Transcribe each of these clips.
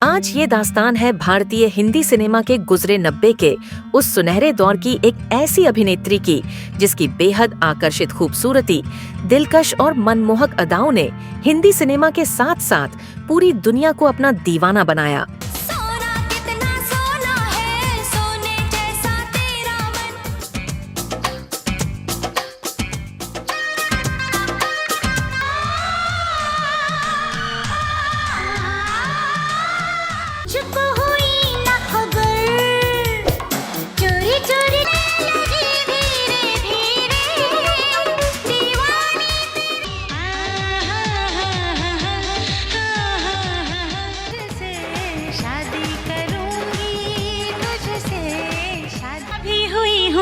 आज ये दास्तान है भारतीय हिंदी सिनेमा के गुजरे 90 के उस सुनहरे दौर की एक ऐसी अभिनेत्री की जिसकी बेहद आकर्षित खूबसूरती, दिलकश और मनमोहक अदाओं ने हिंदी सिनेमा के साथ साथ पूरी दुनिया को अपना दीवाना बनाया।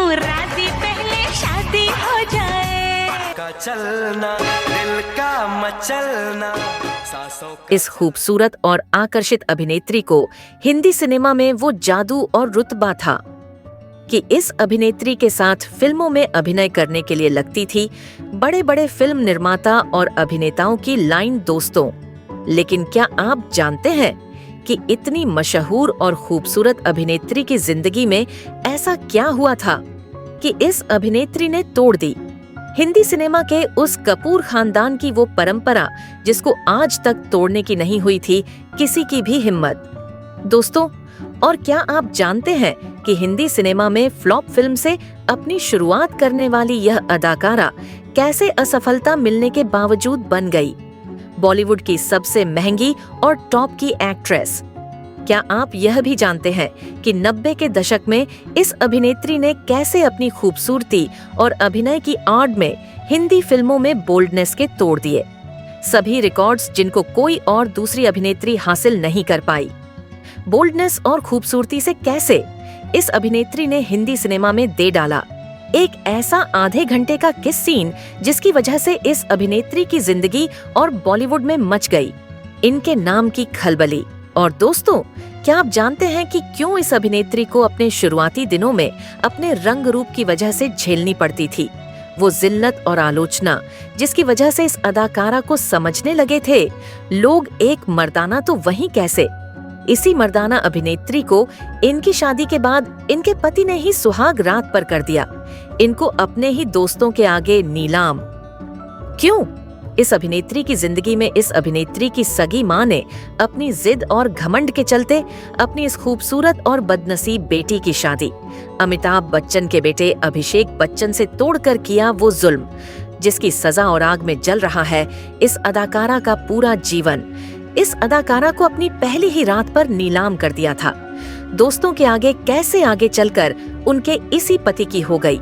राजी पहले शादी हो जाए का चलना दिल का मचलना। इस खूबसूरत और आकर्षित अभिनेत्री को हिंदी सिनेमा में वो जादू और रुतबा था कि इस अभिनेत्री के साथ फिल्मों में अभिनय करने के लिए लगती थी बड़े बड़े फिल्म निर्माता और अभिनेताओं की लाइन दोस्तों। लेकिन क्या आप जानते हैं कि इतनी मशहूर और खूबसूरत अभिनेत्री की जिंदगी में ऐसा क्या हुआ था कि इस अभिनेत्री ने तोड़ दी हिंदी सिनेमा के उस कपूर खानदान की वो परंपरा जिसको आज तक तोड़ने की नहीं हुई थी किसी की भी हिम्मत। दोस्तों, और क्या आप जानते हैं कि हिंदी सिनेमा में फ्लॉप फिल्म से अपनी शुरुआत करने वाली यह अदाकारा कैसे असफलता मिलने के बावजूद बन गई बॉलीवुड की सबसे महंगी और टॉप की एक्ट्रेस। क्या आप यह भी जानते हैं कि 90 के दशक में इस अभिनेत्री ने कैसे अपनी खूबसूरती और अभिनय की आड़ में हिंदी फिल्मों में बोल्डनेस के तोड़ दिए, सभी रिकॉर्ड्स जिनको कोई और दूसरी अभिनेत्री हासिल नहीं कर पाई। बोल्डनेस और खूबसूरती से कैसे इस अभिनेत्री ने हिंदी सिनेमा में दे डाला एक ऐसा आधे घंटे का किस सीन जिसकी वजह से इस अभिनेत्री की जिंदगी और बॉलीवुड में मच गई इनके नाम की खलबली। और दोस्तों, क्या आप जानते हैं कि क्यों इस अभिनेत्री को अपने शुरुआती दिनों में अपने रंग रूप की वजह से झेलनी पड़ती थी वो जिल्लत और आलोचना जिसकी वजह से इस अदाकारा को समझने लगे थे लोग एक मर्दाना तो वहीं कैसे। इसी मर्दाना अभिनेत्री को इनकी शादी के बाद इनके पति ने ही सुहाग रात पर कर दिया, इनको अपने ही दोस्तों के आगे नीलाम। क्यों? इस अभिनेत्री की जिंदगी में इस अभिनेत्री की सगी माँ ने अपनी जिद और घमंड के चलते अपनी इस खूबसूरत और बदनसीब बेटी की शादी अमिताभ बच्चन के बेटे अभिषेक बच्चन से तोड़कर किया वो जुल्म जिसकी सजा और आग में जल रहा है इस अदाकारा का पूरा जीवन। इस अदाकारा को अपनी पहली ही रात पर नीलाम कर दिया था। दोस्तों के आगे कैसे आगे चलकर उनके इसी पति की हो गई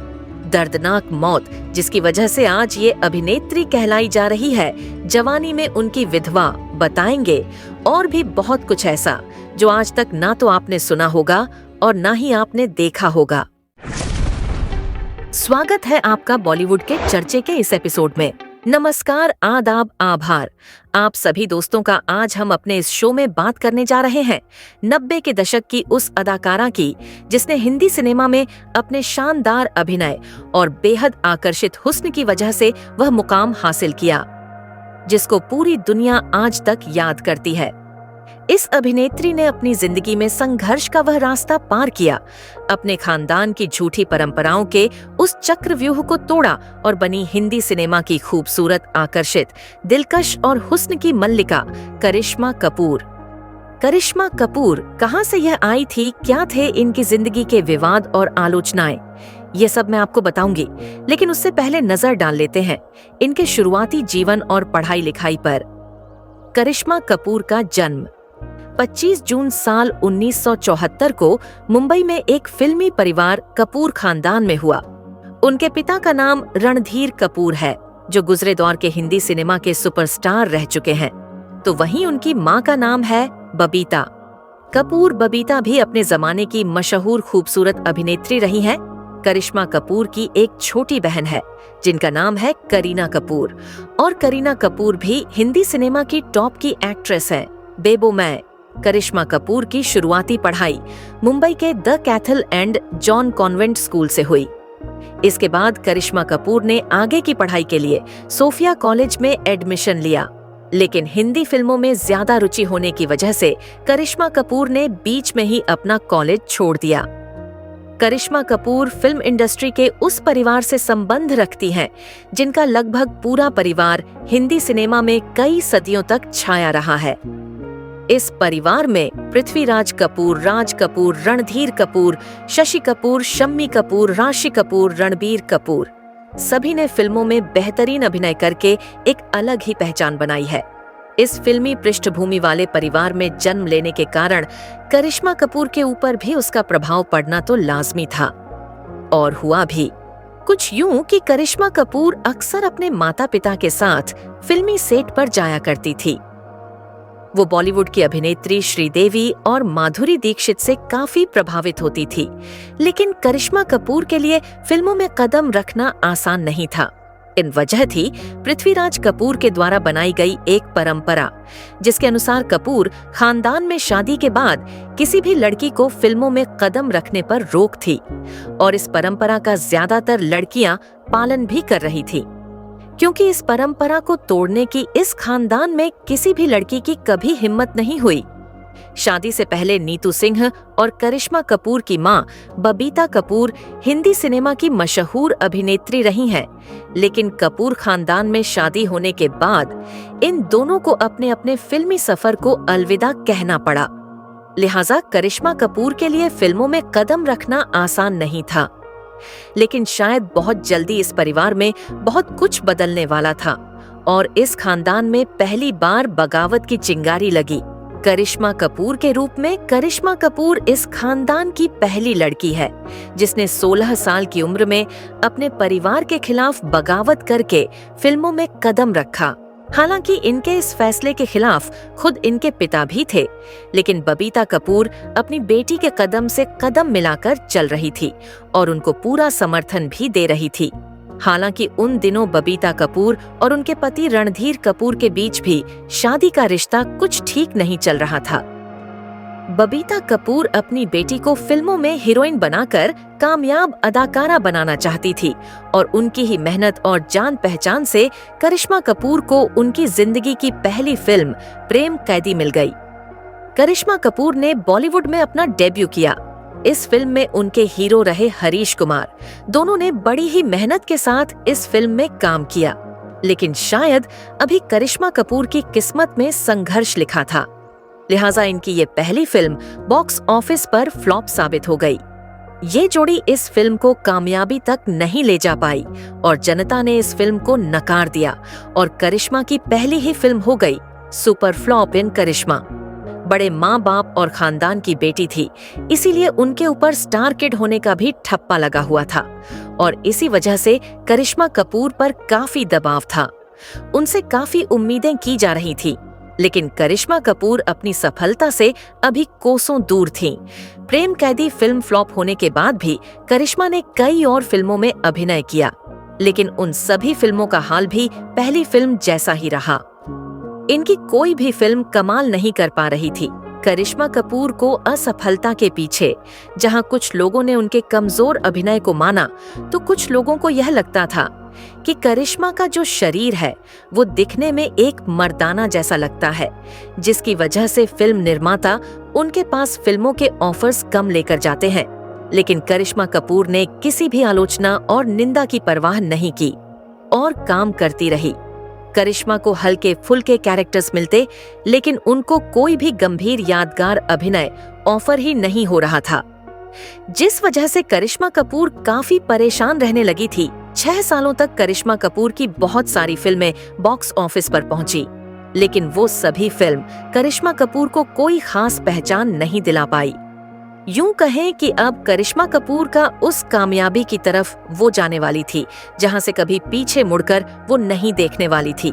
दर्दनाक मौत जिसकी वजह से आज ये अभिनेत्री कहलाई जा रही है जवानी में उनकी विधवा। बताएंगे और भी बहुत कुछ ऐसा जो आज तक ना तो आपने सुना होगा और ना ही आपने देखा होगा। स्वागत है आपका बॉलीवुड के चर्चे के इस एपिसोड में। नमस्कार, आदाब, आभार आप सभी दोस्तों का। आज हम अपने इस शो में बात करने जा रहे हैं 90 के दशक की उस अदाकारा की जिसने हिंदी सिनेमा में अपने शानदार अभिनय और बेहद आकर्षित हुस्न की वजह से वह मुकाम हासिल किया जिसको पूरी दुनिया आज तक याद करती है। इस अभिनेत्री ने अपनी जिंदगी में संघर्ष का वह रास्ता पार किया, अपने खानदान की झूठी परंपराओं के उस चक्रव्यूह को तोड़ा और बनी हिंदी सिनेमा की खूबसूरत, आकर्षित, दिलकश और हुस्न की मल्लिका करिश्मा कपूर। करिश्मा कपूर कहां से यह आई थी, क्या थे इनकी जिंदगी के विवाद और आलोचनाएं, ये सब मैं आपको बताऊंगी। लेकिन उससे पहले नजर डाल लेते हैं इनके शुरुआती जीवन और पढ़ाई लिखाई पर। करिश्मा कपूर का जन्म 25 जून साल 1974 को मुंबई में एक फिल्मी परिवार कपूर खानदान में हुआ। उनके पिता का नाम रणधीर कपूर है जो गुजरे दौर के हिंदी सिनेमा के सुपरस्टार रह चुके हैं, तो वहीं उनकी मां का नाम है बबीता कपूर। बबीता भी अपने जमाने की मशहूर खूबसूरत अभिनेत्री रही हैं। करिश्मा कपूर की एक छोटी बहन है जिनका नाम है करीना कपूर, और करीना कपूर भी हिंदी सिनेमा की टॉप की एक्ट्रेस है। बेबो मैं करिश्मा कपूर की शुरुआती पढ़ाई मुंबई के the Kaithal and John convent school से हुई। इसके बाद करिश्मा कपूर ने आगे की पढ़ाई के लिए सोफिया कॉलेज में एडमिशन लिया, लेकिन हिंदी फिल्मों में ज्यादा रुचि होने की वजह से करिश्मा कपूर ने बीच में ही अपना कॉलेज छोड़ दिया। करिश्मा कपूर फिल्म इंडस्ट्री के उस परिवार से संबंध रखती हैं जिनका लगभग पूरा परिवार हिंदी सिनेमा में कई सदियों तक छाया रहा है। इस परिवार में पृथ्वीराज कपूर, राज कपूर, रणधीर कपूर, शशि कपूर, शम्मी कपूर, राशि कपूर, रणबीर कपूर सभी ने फिल्मों में बेहतरीन अभिनय करके एक अलग ही पहचान बनाई है। इस फिल्मी पृष्ठभूमि वाले परिवार में जन्म लेने के कारण करिश्मा कपूर के ऊपर भी उसका प्रभाव पड़ना तो लाजमी था, और हुआ भी। कुछ यूं कि करिश्मा कपूर अक्सर अपने माता पिता के साथ फिल्मी सेट पर जाया करती थी। वो बॉलीवुड की अभिनेत्री श्रीदेवी और माधुरी दीक्षित से काफी प्रभावित होती थी, लेकिन करिश्मा कपूर के लिए फिल्मों में कदम रखना आसान नहीं था। इन वजह थी पृथ्वीराज कपूर के द्वारा बनाई गई एक परंपरा, जिसके अनुसार कपूर खानदान में शादी के बाद किसी भी लड़की को फिल्मों में कदम रखने पर रोक थी, और इस परंपरा का ज्यादातर लड़कियां पालन भी कर रही थी, क्योंकि इस परंपरा को तोड़ने की इस खानदान में किसी भी लड़की की कभी हिम्मत नहीं हुई। शादी से पहले नीतू सिंह और करिश्मा कपूर की मां बबीता कपूर हिंदी सिनेमा की मशहूर अभिनेत्री रही हैं, लेकिन कपूर खानदान में शादी होने के बाद इन दोनों को अपने अपने फिल्मी सफर को अलविदा कहना पड़ा। लिहाजा करिश्मा कपूर के लिए फिल्मों में कदम रखना आसान नहीं था, लेकिन शायद बहुत जल्दी इस परिवार में बहुत कुछ बदलने वाला था, और इस खानदान में पहली बार बगावत की चिंगारी लगी। करिश्मा कपूर के रूप में करिश्मा कपूर इस खानदान की पहली लड़की है जिसने 16 साल की उम्र में अपने परिवार के खिलाफ बगावत करके फिल्मों में कदम रखा। हालांकि इनके इस फैसले के खिलाफ खुद इनके पिता भी थे, लेकिन बबीता कपूर अपनी बेटी के कदम से कदम मिलाकर चल रही थी और उनको पूरा समर्थन भी दे रही थी। हालांकि उन दिनों बबीता कपूर और उनके पति रणधीर कपूर के बीच भी शादी का रिश्ता कुछ ठीक नहीं चल रहा था। बबीता कपूर अपनी बेटी को फिल्मों में हीरोइन बनाकर कामयाब अदाकारा बनाना चाहती थी, और उनकी ही मेहनत और जान पहचान से करिश्मा कपूर को उनकी जिंदगी की पहली फिल्म प्रेम कैदी मिल गई। करिश्मा कपूर ने बॉलीवुड में अपना डेब्यू किया। इस फिल्म में उनके हीरो रहे हरीश कुमार। दोनों ने बड़ी ही मेहनत के साथ इस फिल्म में काम किया, लेकिन शायद अभी करिश्मा कपूर की किस्मत में संघर्ष लिखा था, लिहाजा इनकी ये पहली फिल्म बॉक्स ऑफिस पर फ्लॉप साबित हो गई। ये जोड़ी इस फिल्म को कामयाबी तक नहीं ले जा पाई और जनता ने इस फिल्म को नकार दिया, और करिश्मा की पहली ही फिल्म हो गई सुपर फ्लॉप इन करिश्मा। बड़े माँ बाप और खानदान की बेटी थी, इसीलिए उनके ऊपर स्टार किड होने का भी ठप्पा लगा हुआ था, और इसी वजह से करिश्मा कपूर पर काफी दबाव था। उनसे काफी उम्मीदें की जा रही थी, लेकिन करिश्मा कपूर अपनी सफलता से अभी कोसों दूर थीं। प्रेम कैदी फिल्म फ्लॉप होने के बाद भी करिश्मा ने कई और फिल्मों में अभिनय किया, लेकिन उन सभी फिल्मों का हाल भी पहली फिल्म जैसा ही रहा। इनकी कोई भी फिल्म कमाल नहीं कर पा रही थी। करिश्मा कपूर को असफलता के पीछे जहां कुछ लोगों ने उनके कमजोर अभिनय को माना, तो कुछ लोगों को यह लगता था कि करिश्मा का जो शरीर है वो दिखने में एक मर्दाना जैसा लगता है, जिसकी वजह से फिल्म निर्माता उनके पास फिल्मों के ऑफर्स कम लेकर जाते हैं। लेकिन करिश्मा कपूर ने किसी भी आलोचना और निंदा की परवाह नहीं की और काम करती रही। करिश्मा को हल्के फुल्के कैरेक्टर्स मिलते, लेकिन उनको कोई भी गंभीर यादगार अभिनय ऑफर ही नहीं हो रहा था, जिस वजह से करिश्मा कपूर काफी परेशान रहने लगी थी। 6 सालों तक करिश्मा कपूर की बहुत सारी फिल्में बॉक्स ऑफिस पर पहुंची, लेकिन वो सभी फिल्म करिश्मा कपूर को कोई खास पहचान नहीं दिला पाई। यूं कहें कि अब करिश्मा कपूर का उस कामयाबी की तरफ वो जाने वाली थी जहां से कभी पीछे मुड़कर वो नहीं देखने वाली थी।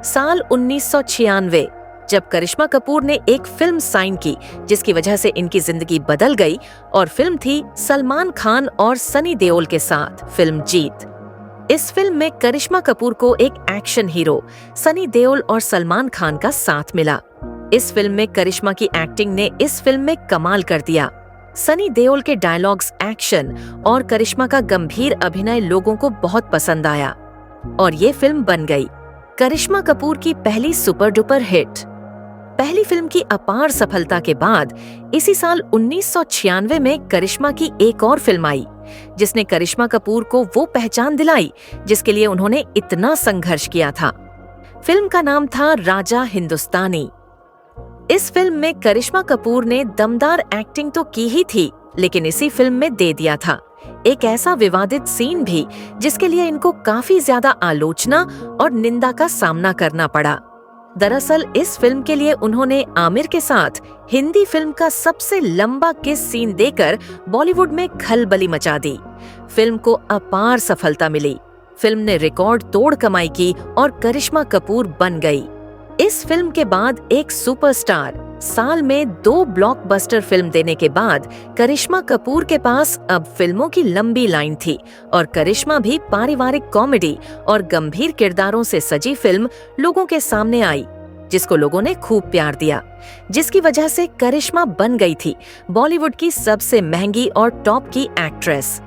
साल 1996 जब करिश्मा कपूर ने एक फिल्म साइन की जिसकी वजह से इनकी जिंदगी बदल गई, और फिल्म थी सलमान खान और सनी देओल के साथ फिल्म जीत। इस फिल्म में करिश्मा कपूर को एक एक्शन हीरो सनी देओल और सलमान खान का साथ मिला। इस फिल्म में करिश्मा की एक्टिंग ने इस फिल्म में कमाल कर दिया। सनी देओल के डायलॉग्स, एक्शन और करिश्मा का गंभीर अभिनय लोगों को बहुत पसंद आया और ये फिल्म बन गई। करिश्मा कपूर की पहली सुपर डुपर हिट। पहली फिल्म की अपार सफलता के बाद इसी साल 1996 में करिश्मा की एक और फिल्म आई, जिसने करिश्मा कपूर को वो पहचान दिलाई जिसके लिए उन्होंने इतना संघर्ष किया था। फिल्म का नाम था राजा हिंदुस्तानी। इस फिल्म में करिश्मा कपूर ने दमदार एक्टिंग तो की ही थी, लेकिन इसी फिल्म में दे दिया था एक ऐसा विवादित सीन भी जिसके लिए इनको काफी ज्यादा आलोचना और निंदा का सामना करना पड़ा। दरअसल इस फिल्म के लिए उन्होंने आमिर के साथ हिंदी फिल्म का सबसे लंबा किस सीन देकर बॉलीवुड में खलबली मचा दी। फिल्म को अपार सफलता मिली। फिल्म ने रिकॉर्ड तोड़ कमाई की और करिश्मा कपूर बन गई इस फिल्म के बाद एक सुपरस्टार। साल में 2 ब्लॉकबस्टर फिल्म देने के बाद करिश्मा कपूर के पास अब फिल्मों की लंबी लाइन थी और करिश्मा भी पारिवारिक कॉमेडी और गंभीर किरदारों से सजी फिल्म लोगों के सामने आई, जिसको लोगों ने खूब प्यार दिया, जिसकी वजह से करिश्मा बन गई थी बॉलीवुड की सबसे महंगी और टॉप की एक्ट्रेस।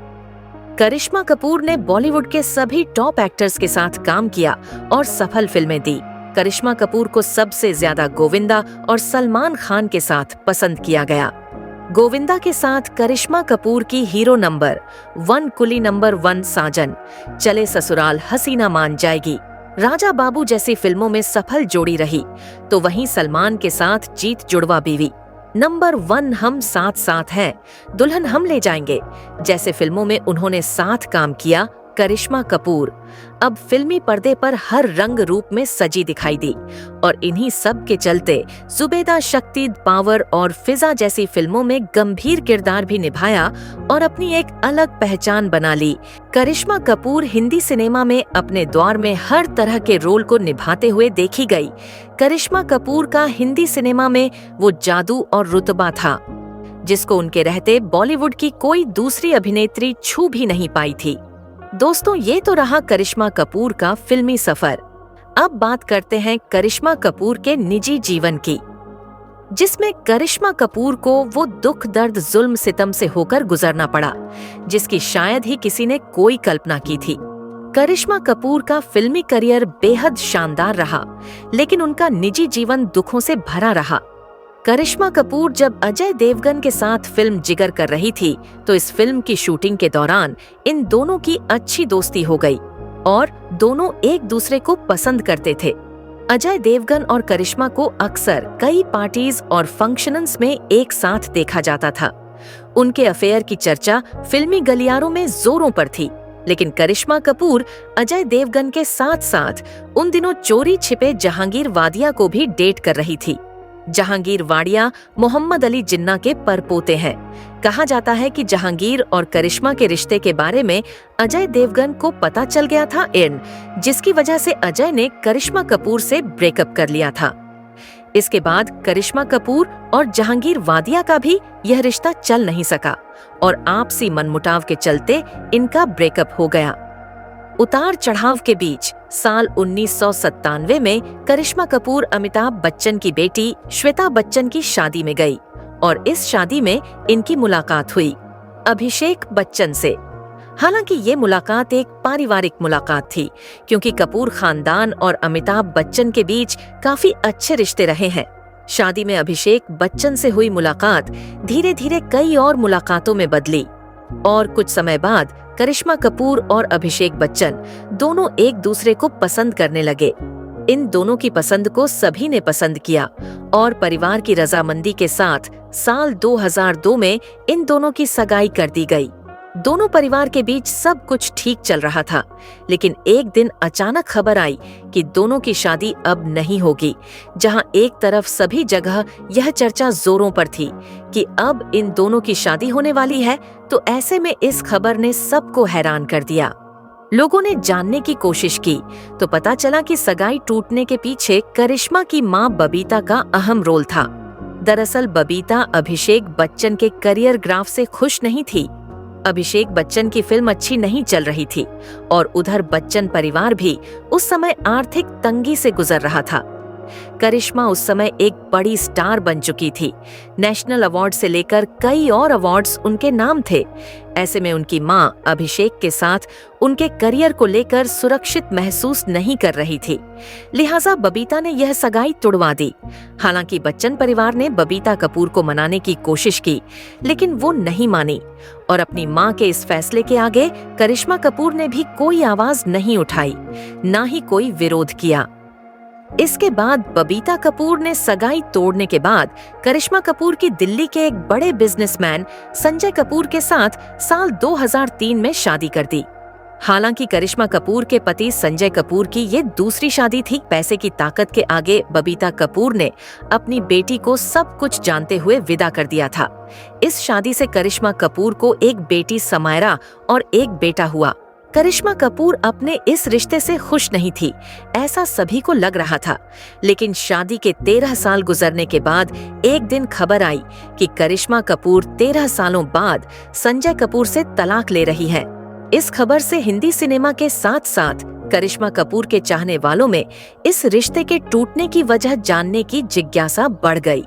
करिश्मा कपूर ने बॉलीवुड के सभी टॉप एक्टर्स के साथ काम किया और सफल फिल्में दी। करिश्मा कपूर को सबसे ज्यादा गोविंदा और सलमान खान के साथ पसंद किया गया। गोविंदा के साथ करिश्मा कपूर की हीरो नंबर 1 कुली नंबर 1 साजन, चले ससुराल हसीना मान जाएगी, राजा बाबू जैसी फिल्मों में सफल जोड़ी रही, तो वहीं सलमान के साथ जीत जुड़वा बीवी, नंबर 1 हम साथ साथ हैं, दुल्हन हम ले जाएंगे जैसे फिल्मों में उन्होंने साथ काम किया। करिश्मा कपूर अब फिल्मी पर्दे पर हर रंग रूप में सजी दिखाई दी और इन्हीं सब के चलते जुबेदा, शक्ति, पावर और फिजा जैसी फिल्मों में गंभीर किरदार भी निभाया और अपनी एक अलग पहचान बना ली। करिश्मा कपूर हिंदी सिनेमा में अपने दौर में हर तरह के रोल को निभाते हुए देखी गई। करिश्मा कपूर का हिंदी सिनेमा में वो जादू और रुतबा था जिसको उनके रहते बॉलीवुड की कोई दूसरी अभिनेत्री छू भी नहीं पाई थी। दोस्तों, ये तो रहा करिश्मा कपूर का फिल्मी सफर। अब बात करते हैं करिश्मा कपूर के निजी जीवन की, जिसमें करिश्मा कपूर को वो दुख, दर्द, जुल्म, सितम से होकर गुजरना पड़ा जिसकी शायद ही किसी ने कोई कल्पना की थी। करिश्मा कपूर का फिल्मी करियर बेहद शानदार रहा, लेकिन उनका निजी जीवन दुखों से भरा रहा। करिश्मा कपूर जब अजय देवगन के साथ फिल्म जिगर कर रही थी, तो इस फिल्म की शूटिंग के दौरान इन दोनों की अच्छी दोस्ती हो गई और दोनों एक दूसरे को पसंद करते थे। अजय देवगन और करिश्मा को अक्सर कई पार्टीज और फंक्शंस में एक साथ देखा जाता था। उनके अफेयर की चर्चा फिल्मी गलियारों में जोरों पर थी, लेकिन करिश्मा कपूर अजय देवगन के साथ साथ उन दिनों चोरी छिपे जहांगीर वाडिया को भी डेट कर रही थी। जहांगीर वाडिया मोहम्मद अली जिन्ना के परपोते हैं। कहा जाता है कि जहांगीर और करिश्मा के रिश्ते के बारे में अजय देवगन को पता चल गया था, जिसकी वजह से अजय ने करिश्मा कपूर से ब्रेकअप कर लिया था। इसके बाद करिश्मा कपूर और जहांगीर वाडिया का भी यह रिश्ता चल नहीं सका और आपसी मनमुटाव के चलते इनका ब्रेकअप हो गया। उतार चढ़ाव के बीच साल 1997 में करिश्मा कपूर अमिताभ बच्चन की बेटी श्वेता बच्चन की शादी में गई और इस शादी में इनकी मुलाकात हुई अभिषेक बच्चन से। हालांकि ये मुलाकात एक पारिवारिक मुलाकात थी, क्योंकि कपूर खानदान और अमिताभ बच्चन के बीच काफी अच्छे रिश्ते रहे हैं। शादी में अभिषेक बच्चन से हुई मुलाकात धीरे धीरे कई और मुलाकातों में बदली और कुछ समय बाद करिश्मा कपूर और अभिषेक बच्चन दोनों एक दूसरे को पसंद करने लगे। इन दोनों की पसंद को सभी ने पसंद किया और परिवार की रजामंदी के साथ साल 2002 में इन दोनों की सगाई कर दी गई। दोनों परिवार के बीच सब कुछ ठीक चल रहा था, लेकिन एक दिन अचानक खबर आई कि दोनों की शादी अब नहीं होगी। जहां एक तरफ सभी जगह यह चर्चा जोरों पर थी कि अब इन दोनों की शादी होने वाली है, तो ऐसे में इस खबर ने सबको हैरान कर दिया। लोगों ने जानने की कोशिश की तो पता चला कि सगाई टूटने के पीछे करिश्मा की मां बबीता का अहम रोल था। दरअसल बबीता अभिषेक बच्चन के करियर ग्राफ से खुश नहीं थी। अभिषेक बच्चन की फिल्म अच्छी नहीं चल रही थी और उधर बच्चन परिवार भी उस समय आर्थिक तंगी से गुजर रहा था। करिश्मा उस समय एक बड़ी स्टार बन चुकी थी। नेशनल अवार्ड से लेकर कई और अवार्ड्स उनके नाम थे। ऐसे में उनकी मां अभिषेक के साथ उनके करियर को लेकर सुरक्षित महसूस नहीं कर रही थी, लिहाजा बबीता ने यह सगाई तुड़वा दी। हालांकि बच्चन परिवार ने बबीता कपूर को मनाने की कोशिश की, लेकिन वो नहीं मानी और अपनी मां के इस फैसले के आगे करिश्मा कपूर ने भी कोई आवाज नहीं उठाई, ना ही कोई विरोध किया। इसके बाद बबीता कपूर ने सगाई तोड़ने के बाद करिश्मा कपूर की दिल्ली के एक बड़े बिजनेसमैन संजय कपूर के साथ साल 2003 में शादी कर दी। हालांकि करिश्मा कपूर के पति संजय कपूर की ये दूसरी शादी थी। पैसे की ताकत के आगे बबीता कपूर ने अपनी बेटी को सब कुछ जानते हुए विदा कर दिया था। इस शादी से करिश्मा कपूर को एक बेटी समायरा और एक बेटा हुआ। करिश्मा कपूर अपने इस रिश्ते से खुश नहीं थी, ऐसा सभी को लग रहा था। लेकिन शादी के 13 साल गुजरने के बाद एक दिन खबर आई कि करिश्मा कपूर 13 सालों बाद संजय कपूर से तलाक ले रही है। इस खबर से हिंदी सिनेमा के साथ साथ करिश्मा कपूर के चाहने वालों में इस रिश्ते के टूटने की वजह जानने की जिज्ञासा बढ़ गई।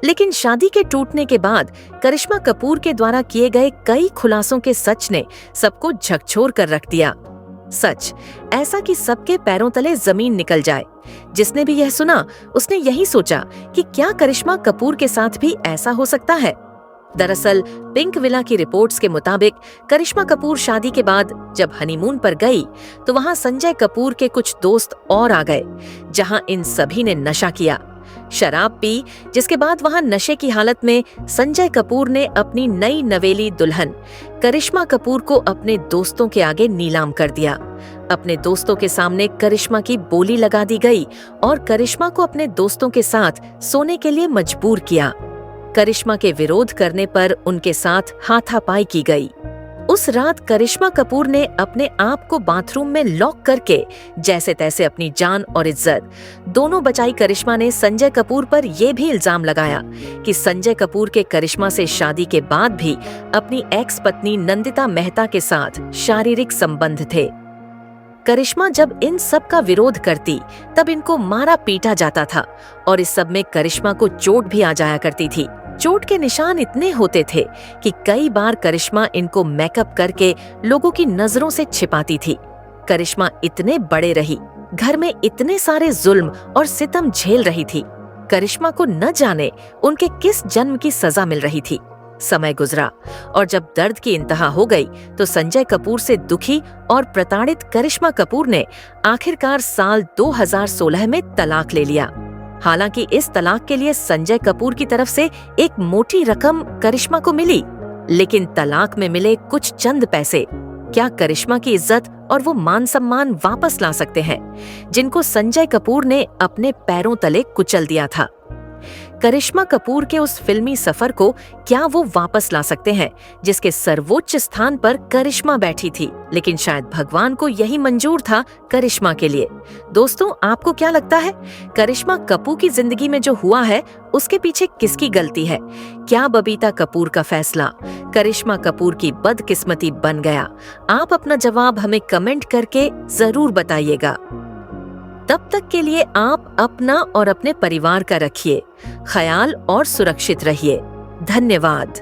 लेकिन शादी के टूटने के बाद करिश्मा कपूर के द्वारा किए गए कई खुलासों के सच ने सबको झकझोर कर रख दिया। सच ऐसा कि सबके पैरों तले जमीन निकल जाए। जिसने भी यह सुना उसने यही सोचा कि क्या करिश्मा कपूर के साथ भी ऐसा हो सकता है। दरअसल पिंक विला की रिपोर्ट्स के मुताबिक करिश्मा कपूर शादी के बाद जब हनीमून पर गई तो वहां संजय कपूर के कुछ दोस्त और आ गए, जहां इन सभी ने नशा किया, शराब पी, जिसके बाद वहां नशे की हालत में संजय कपूर ने अपनी नई नवेली दुल्हन करिश्मा कपूर को अपने दोस्तों के आगे नीलाम कर दिया। अपने दोस्तों के सामने करिश्मा की बोली लगा दी गई और करिश्मा को अपने दोस्तों के साथ सोने के लिए मजबूर किया। करिश्मा के विरोध करने पर उनके साथ हाथापाई की गई। उस रात करिश्मा कपूर ने अपने आप को बाथरूम में लॉक करके जैसे तैसे अपनी जान और इज्जत दोनों बचाई। करिश्मा ने संजय कपूर पर यह भी इल्जाम लगाया कि संजय कपूर के करिश्मा से शादी के बाद भी अपनी एक्स पत्नी नंदिता मेहता के साथ शारीरिक संबंध थे। करिश्मा जब इन सब का विरोध करती तब इनको मारा पीटा जाता था और इस सब में करिश्मा को चोट भी आ जाया करती थी। चोट के निशान इतने होते थे कि कई बार करिश्मा इनको मेकअप करके लोगों की नजरों से छिपाती थी। करिश्मा इतने बड़े रही, घर में इतने सारे जुल्म और सितम झेल रही थी। करिश्मा को न जाने उनके किस जन्म की सजा मिल रही थी। समय गुजरा और जब दर्द की इंतहा हो गई तो संजय कपूर से दुखी और प्रताड़ित करिश्मा कपूर ने आखिरकार साल 2016 में तलाक ले लिया। हालांकि इस तलाक के लिए संजय कपूर की तरफ से एक मोटी रकम करिश्मा को मिली, लेकिन तलाक में मिले कुछ चंद पैसे क्या करिश्मा की इज्जत और वो मान सम्मान वापस ला सकते हैं जिनको संजय कपूर ने अपने पैरों तले कुचल दिया था। करिश्मा कपूर के उस फिल्मी सफर को क्या वो वापस ला सकते हैं जिसके सर्वोच्च स्थान पर करिश्मा बैठी थी, लेकिन शायद भगवान को यही मंजूर था करिश्मा के लिए। दोस्तों, आपको क्या लगता है करिश्मा कपूर की जिंदगी में जो हुआ है उसके पीछे किसकी गलती है? क्या बबीता कपूर का फैसला करिश्मा कपूर की बदकिस्मती बन गया? आप अपना जवाब हमें कमेंट करके जरूर बताइएगा। तब तक के लिए आप अपना और अपने परिवार का रखिए ख्याल और सुरक्षित रहिए। धन्यवाद।